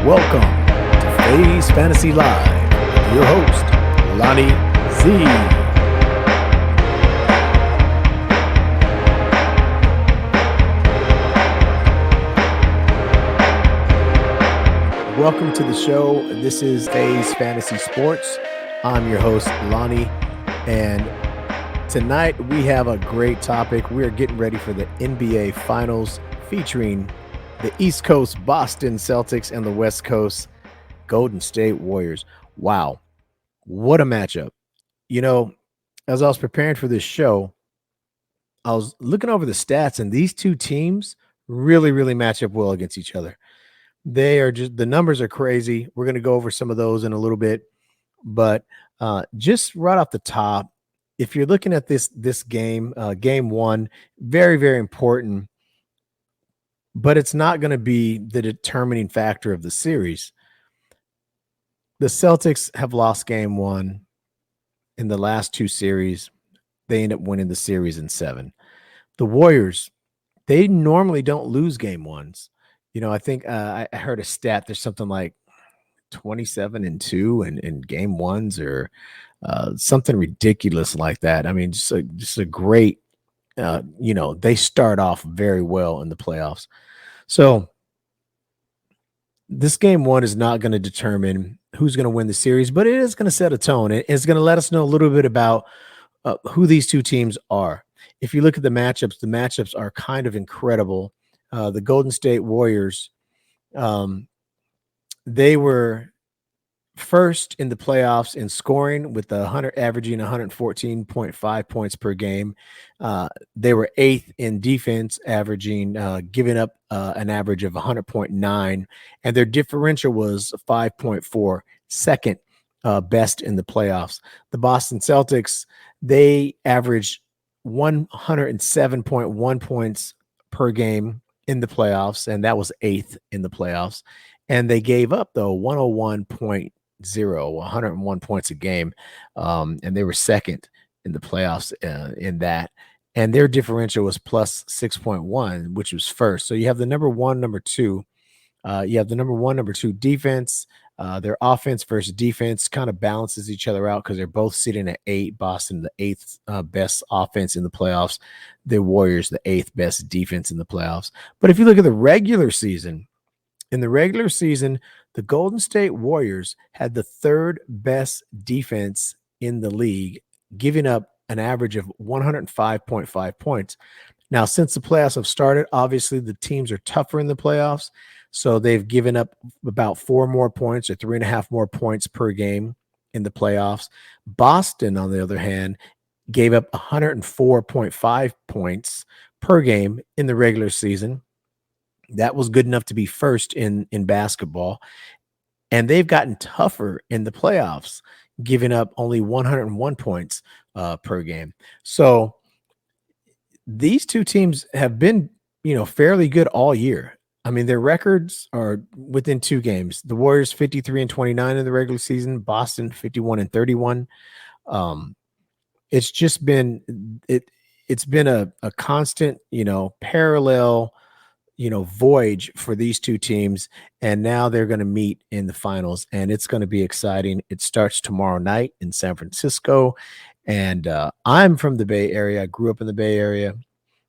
Welcome to Phase Fantasy Live with your host, Lonnie Z. Welcome to the show. This is Phase Fantasy Sports. I'm your host, Lonnie, and tonight we have a great topic. We are getting ready for the NBA Finals featuring the East Coast Boston Celtics and the West Coast Golden State Warriors. Wow, what a matchup. You know, as I was preparing for this show, I was looking over the stats, and these two teams really match up well against each other. They are just, the numbers are crazy. We're going to go over some of those in a little bit, but just right off the top, if you're looking at this game, game one, very important, but it's not going to be the determining factor of the series. The Celtics have lost game one in the last two series. They end up winning the series in 7. The Warriors, they normally don't lose game ones. You know, I think I heard a stat. There's something like 27-2 in game ones, or something ridiculous like that. I mean, just a great. They start off very well in the playoffs. So this game one is not going to determine who's going to win the series, but it is going to set a tone. It's going to let us know a little bit about who these two teams are. If you look at the matchups are kind of incredible. The Golden State Warriors, they were first in the playoffs in scoring with averaging 114.5 points per game. They were 8th in defense, giving up an average of 100.9, and their differential was 5.4, second best in the playoffs. The Boston Celtics, they averaged 107.1 points per game in the playoffs, and that was 8th in the playoffs. And they gave up, though, 101 points a game, and they were second in the playoffs in that. And their differential was plus 6.1, which was first. So you have the number one, number two. You have the number two defense. Their offense versus defense kind of balances each other out because they're both sitting at 8. Boston, the 8th best offense in the playoffs. The Warriors, the 8th best defense in the playoffs. But if you look at the regular season, in the regular season, the Golden State Warriors had the 3rd best defense in the league, giving up an average of 105.5 points. Now, since the playoffs have started, obviously the teams are tougher in the playoffs. So they've given up about 4 more points or 3.5 more points per game in the playoffs. Boston, on the other hand, gave up 104.5 points per game in the regular season. That was good enough to be first in basketball. And they've gotten tougher in the playoffs, giving up only 101 points per game. So these two teams have been, fairly good all year. I mean, their records are within 2 games. The Warriors 53-29 in the regular season, Boston 51-31. It's just been it's been a constant, parallel, voyage for these two teams, and now they're going to meet in the finals, and it's going to be exciting. It starts tomorrow night in San Francisco, and I'm from the Bay Area. I grew up in the Bay Area,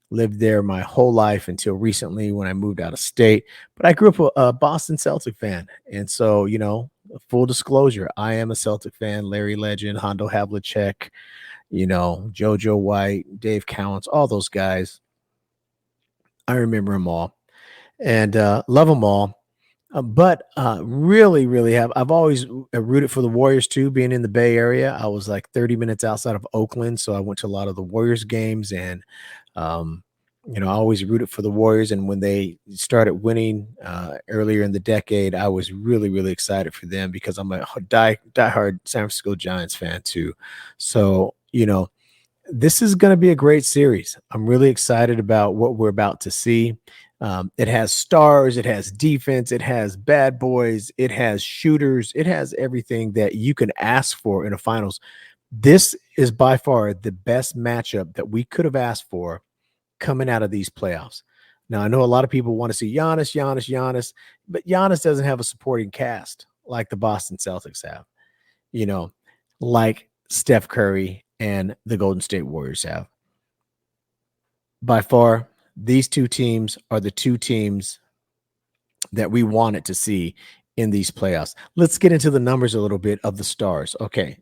lived there my whole life until recently when I moved out of state, but I grew up a Boston Celtic fan, and so, full disclosure, I am a Celtic fan. Larry Legend, Hondo Havlicek, JoJo White, Dave Cowens, all those guys. I remember them all and love them all. But really I've always rooted for the Warriors too, being in the Bay Area. I was like 30 minutes outside of Oakland, so I went to a lot of the Warriors games, and I always rooted for the Warriors. And when they started winning earlier in the decade, I was really excited for them because I'm a diehard San Francisco Giants fan too. So, this is going to be a great series. I'm really excited about what we're about to see. It has stars, it has defense, it has bad boys, it has shooters, it has everything that you can ask for in a finals. This is by far the best matchup that we could have asked for coming out of these playoffs. Now, I know a lot of people want to see Giannis, but Giannis doesn't have a supporting cast like the Boston Celtics have, you know, like Steph Curry and the Golden State Warriors have. By far, these two teams are the two teams that we wanted to see in these playoffs. Let's get into the numbers a little bit of the stars. Okay.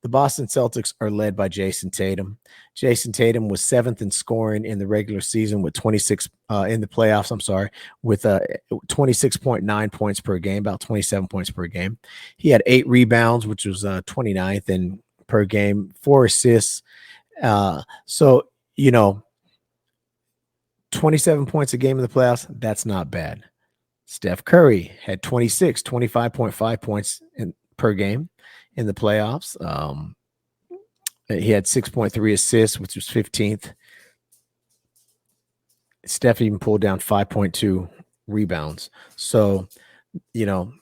The Boston Celtics are led by Jason Tatum. Jason Tatum was seventh in scoring in the regular season with 26 in the playoffs. I'm sorry, with 26.9 points per game, about 27 points per game. He had 8 rebounds, which was 29th in per game, 4 assists. So, you know, 27 points a game in the playoffs, that's not bad. Steph Curry had 25.5 points per game in the playoffs. He had 6.3 assists, which was 15th. Steph even pulled down 5.2 rebounds. So, you know,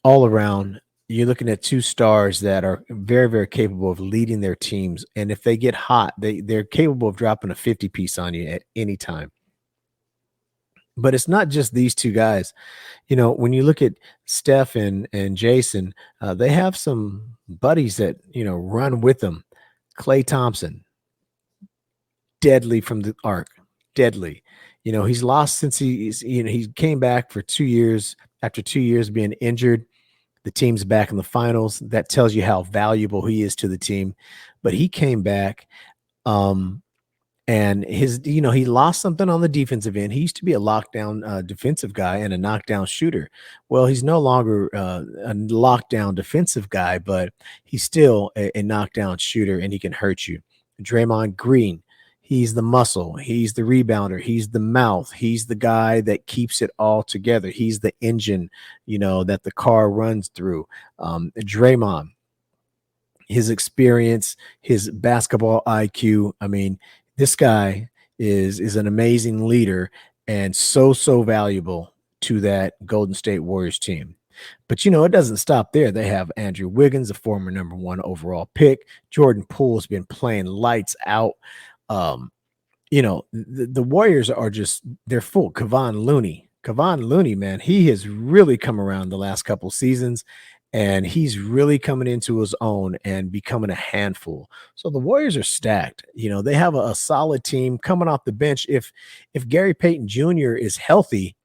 all around, you're looking at two stars that are very, very capable of leading their teams. And if they get hot, they're capable of dropping a 50 piece on you at any time. But it's not just these two guys. You know, when you look at Steph and Jason, they have some buddies that, run with them. Klay Thompson, deadly from the arc, deadly. He's lost since he came back for 2 years. After 2 years being injured, the team's back in the finals. That tells you how valuable he is to the team. But he came back. And he lost something on the defensive end. He used to be a lockdown defensive guy and a knockdown shooter. Well, he's no longer a lockdown defensive guy, but he's still a knockdown shooter, and he can hurt you. Draymond Green, he's the muscle. He's the rebounder. He's the mouth. He's the guy that keeps it all together. He's the engine, that the car runs through. Draymond, his experience, his basketball IQ. I mean, this guy is an amazing leader and so valuable to that Golden State Warriors team. But, it doesn't stop there. They have Andrew Wiggins, a former #1 overall pick. Jordan Poole's been playing lights out. The Warriors are they're full. Kevon Looney, man, he has really come around the last couple seasons. And he's really coming into his own and becoming a handful. So the Warriors are stacked. They have a solid team coming off the bench. If Gary Payton Jr. is healthy,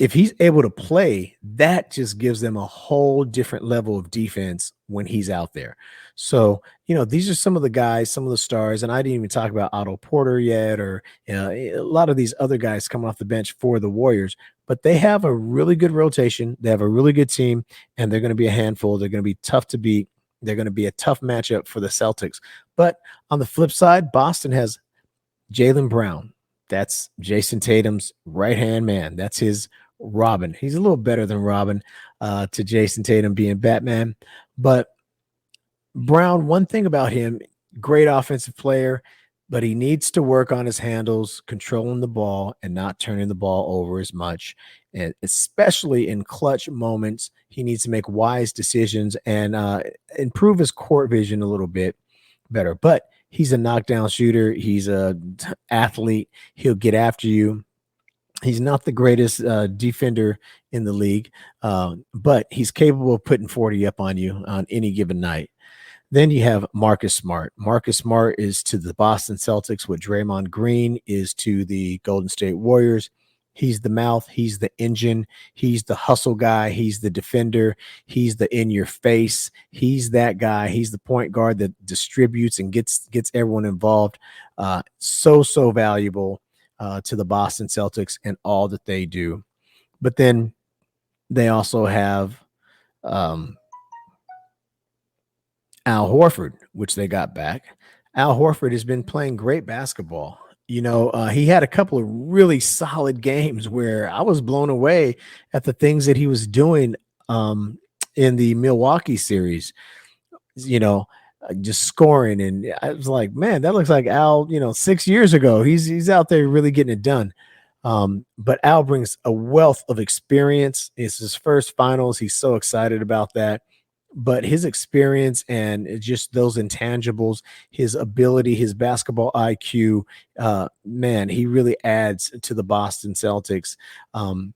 if he's able to play, that just gives them a whole different level of defense when he's out there. So, these are some of the guys, some of the stars, and I didn't even talk about Otto Porter yet, or a lot of these other guys coming off the bench for the Warriors, but they have a really good rotation. They have a really good team, and they're going to be a handful. They're going to be tough to beat. They're going to be a tough matchup for the Celtics. But on the flip side, Boston has Jaylen Brown. That's Jason Tatum's right-hand man. That's his Robin. He's a little better than Robin to Jason Tatum being Batman. But Brown, one thing about him, great offensive player, but he needs to work on his handles, controlling the ball and not turning the ball over as much. And especially in clutch moments, he needs to make wise decisions and improve his court vision a little bit better. But he's a knockdown shooter. He's an athlete. He'll get after you. He's not the greatest defender in the league, but he's capable of putting 40 up on you on any given night. Then you have Marcus Smart. Marcus Smart is to the Boston Celtics what Draymond Green is to the Golden State Warriors. He's the mouth. He's the engine. He's the hustle guy. He's the defender. He's the in your face. He's that guy. He's the point guard that distributes and gets everyone involved. So valuable to the Boston Celtics and all that they do. But then they also have Al Horford, which they got back. Al Horford has been playing great basketball. He had a couple of really solid games where I was blown away at the things that he was doing in the Milwaukee series, just scoring. And I was like, man, that looks like Al, 6 years ago. He's out there really getting it done. But Al brings a wealth of experience. It's his first finals. He's so excited about that. but his experience and just those intangibles, his ability, his basketball IQ, man, he really adds to the Boston Celtics. Um,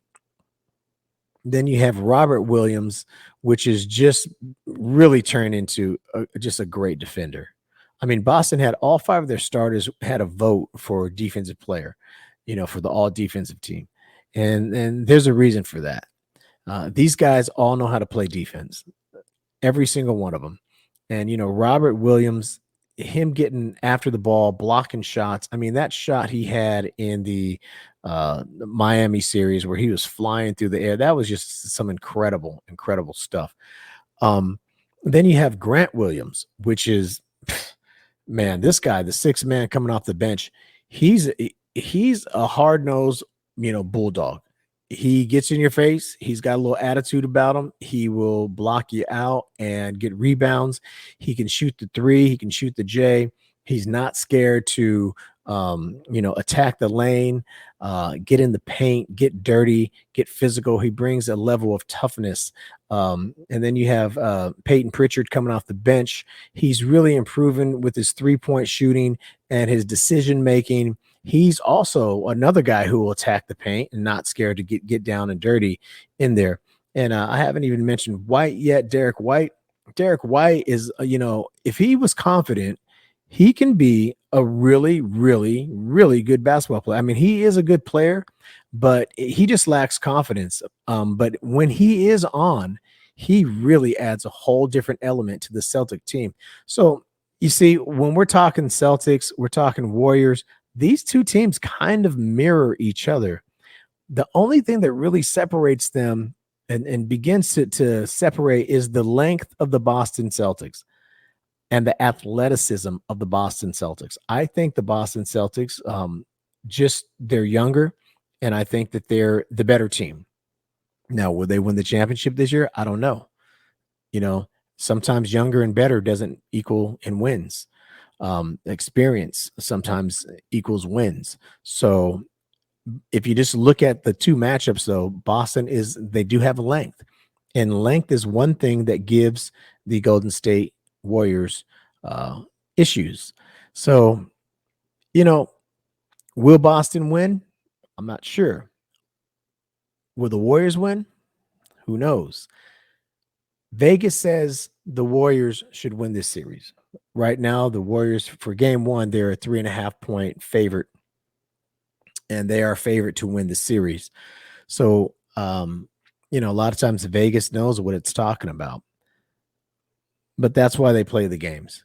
then you have Robert Williams, which is just really turned into just a great defender. I mean, Boston had all five of their starters had a vote for defensive player, for the all defensive team, and there's a reason for that. These guys all know how to play defense, every single one of them. And Robert Williams, him getting after the ball, blocking shots. I mean, that shot he had in the Miami series where he was flying through the air, that was just some incredible, incredible stuff. Um, then you have Grant Williams, which is, man, this guy, the sixth man coming off the bench, he's a hard nosed, bulldog. He gets in your face. He's got a little attitude about him. He will block you out and get rebounds. He can shoot the three. He can shoot the J. He's not scared to, attack the lane, get in the paint, get dirty, get physical. He brings a level of toughness. And then you have Peyton Pritchard coming off the bench. He's really improving with his 3-point shooting and his decision making. He's also another guy who will attack the paint and not scared to get down and dirty in there. And I haven't even mentioned White yet, Derek White. Derek White is, if he was confident, he can be a really, really, really good basketball player. I mean, he is a good player, but he just lacks confidence. But when he is on, he really adds a whole different element to the Celtic team. So you see, when we're talking Celtics, we're talking Warriors, these two teams kind of mirror each other. The only thing that really separates them and begins to separate is the length of the Boston Celtics and the athleticism of the Boston Celtics. I think the Boston Celtics, just they're younger, and I think that they're the better team. Now, will they win the championship this year? I don't know. Sometimes younger and better doesn't equal in wins. Experience sometimes equals wins. So if you just look at the two matchups, though, they do have length, and length is one thing that gives the Golden State Warriors issues. So, will Boston win? I'm not sure. Will the Warriors win? Who knows? Vegas says the Warriors should win this series. Right now, the Warriors, for game one, they're a 3.5-point favorite, and they are favorite to win the series. So, a lot of times Vegas knows what it's talking about, but that's why they play the games.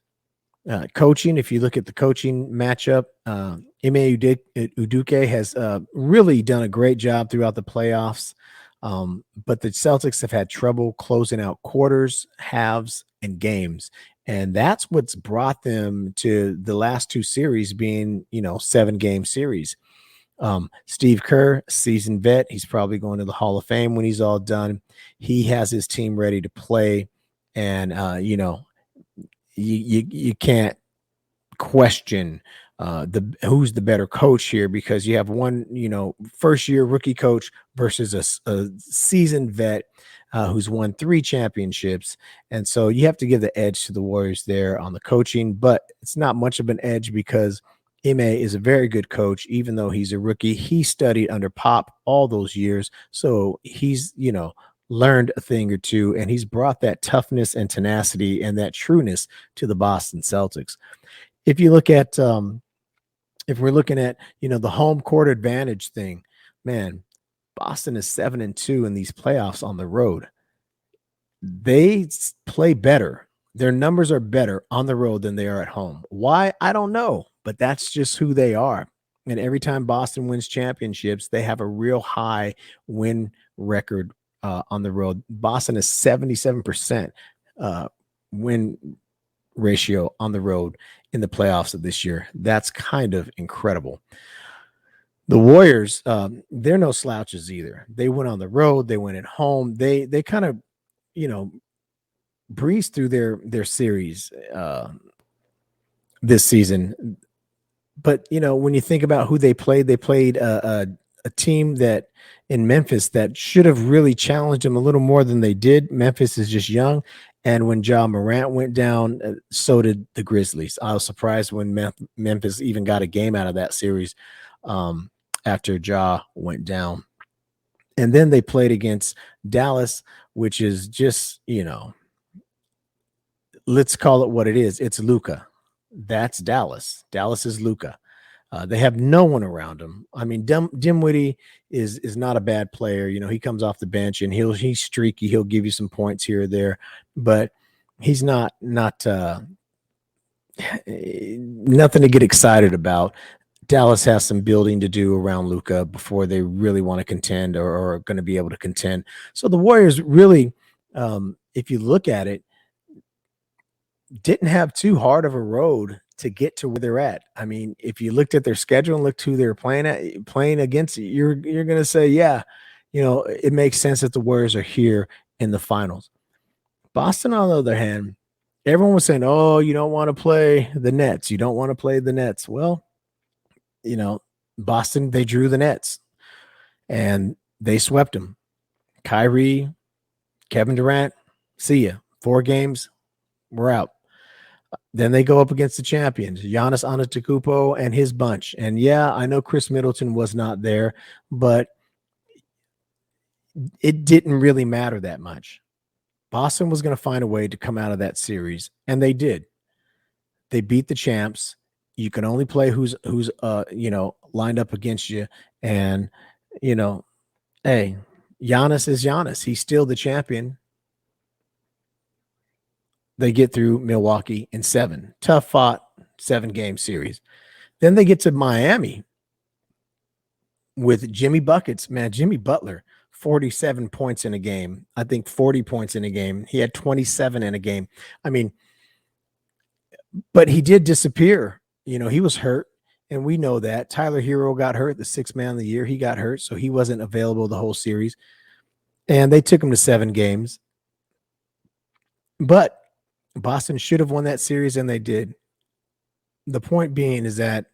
Coaching, if you look at the coaching matchup, Ime Udoka has really done a great job throughout the playoffs. But the Celtics have had trouble closing out quarters, halves, and games. And that's what's brought them to the last two series being, 7-game series. Steve Kerr, seasoned vet, he's probably going to the Hall of Fame when he's all done. He has his team ready to play. And, you can't question who's the better coach here, because you have one, first year rookie coach versus a seasoned vet who's won 3 championships. And so you have to give the edge to the Warriors there on the coaching, but it's not much of an edge because Ime is a very good coach. Even though he's a rookie, he studied under Pop all those years. So he's, learned a thing or two, and he's brought that toughness and tenacity and that trueness to the Boston Celtics. If you look at, if we're looking at, the home court advantage thing, man, Boston is 7-2 in these playoffs on the road. They play better. Their numbers are better on the road than they are at home. Why? I don't know, but that's just who they are. And every time Boston wins championships, they have a real high win record on the road. Boston is 77% win ratio on the road in the playoffs of this year. That's kind of incredible. The Warriors, they're no slouches either. They went on the road, they went at home. They kind of, breezed through their series this season. But when you think about who they played a team that in Memphis that should have really challenged them a little more than they did. Memphis is just young, And when Ja Morant went down, so did the Grizzlies. I was surprised when Memphis even got a game out of that series um, after Ja went down. And then they played against Dallas, which is just, let's call it what it is. It's Luka. That's Dallas. Dallas is Luka. They have no one around him. I mean, Dimwitty is not a bad player. He comes off the bench and he's streaky. He'll give you some points here or there, but he's not nothing to get excited about. Dallas has some building to do around Luka before they really want to contend or are going to be able to contend. So the Warriors really, if you look at it, didn't have too hard of a road to get to where they're at. I mean, if you looked at their schedule and looked who they're playing against, you're going to say, yeah, it makes sense that the Warriors are here in the finals. Boston, on the other hand, everyone was saying, oh, you don't want to play the Nets. You don't want to play the Nets. Well, Boston, they drew the Nets and they swept them. Kyrie, Kevin Durant, see ya. 4 games, we're out. Then they go up against the champions, Giannis Antetokounmpo and his bunch. And yeah, I know Chris Middleton was not there, but it didn't really matter that much. Boston was going to find a way to come out of that series, and they did. They beat the champs. You can only play who's lined up against you, and hey, Giannis is Giannis. He's still the champion. They get through Milwaukee in 7. Tough fought 7-game series. Then they get to Miami with Jimmy Buckets. Man, Jimmy Butler, 47 points in a game. I think 40 points in a game. He had 27 in a game. I mean, but he did disappear. He was hurt, and we know that. Tyler Hero got hurt, the 6th man of the year. He got hurt, so he wasn't available the whole series. And they took him to 7 games. But Boston should have won that series, and they did. The point being is that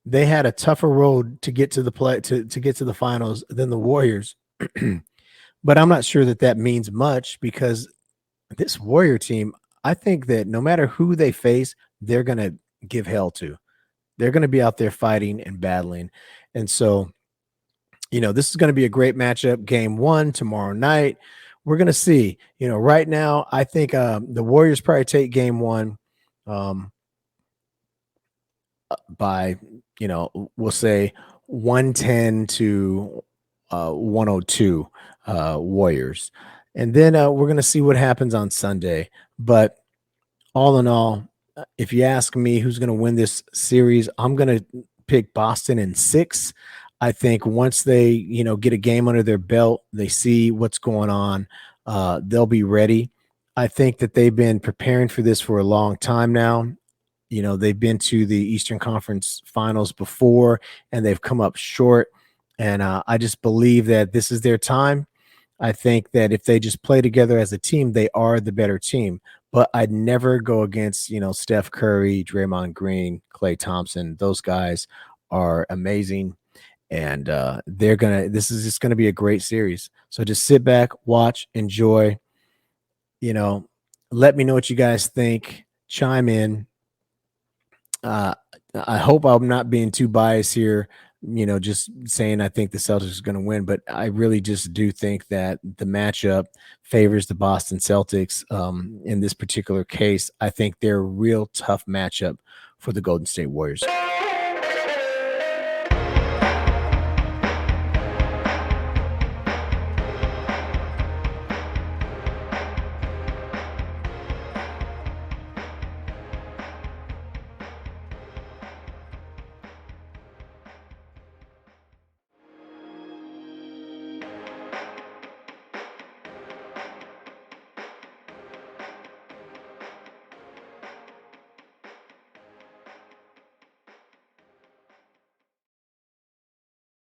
they had a tougher road to get to the to get to the finals than the Warriors. But I'm not sure that means much, because this Warrior team, I think that no matter who they face, they're going to give hell to. They're going to be out there fighting and battling. And so, this is going to be a great matchup. Game 1 tomorrow night. We're going to see. Right now, I think the Warriors probably take game 1 by, we'll say 110 to 102 Warriors. And then we're going to see what happens on Sunday. But all in all, if you ask me who's going to win this series, I'm going to pick Boston in 6. I think once they, get a game under their belt, they see what's going on, they'll be ready. I think that they've been preparing for this for a long time now. They've been to the Eastern Conference Finals before, and they've come up short. And I just believe that this is their time. I think that if they just play together as a team, they are the better team. But I'd never go against, Steph Curry, Draymond Green, Klay Thompson. Those guys are amazing. And this is just going to be a great series. So just sit back, watch, enjoy. Let me know what you guys think. Chime in. I hope I'm not being too biased here, just saying I think the Celtics are going to win, but I really just do think that the matchup favors the Boston Celtics. In this particular case, I think they're a real tough matchup for the Golden State Warriors.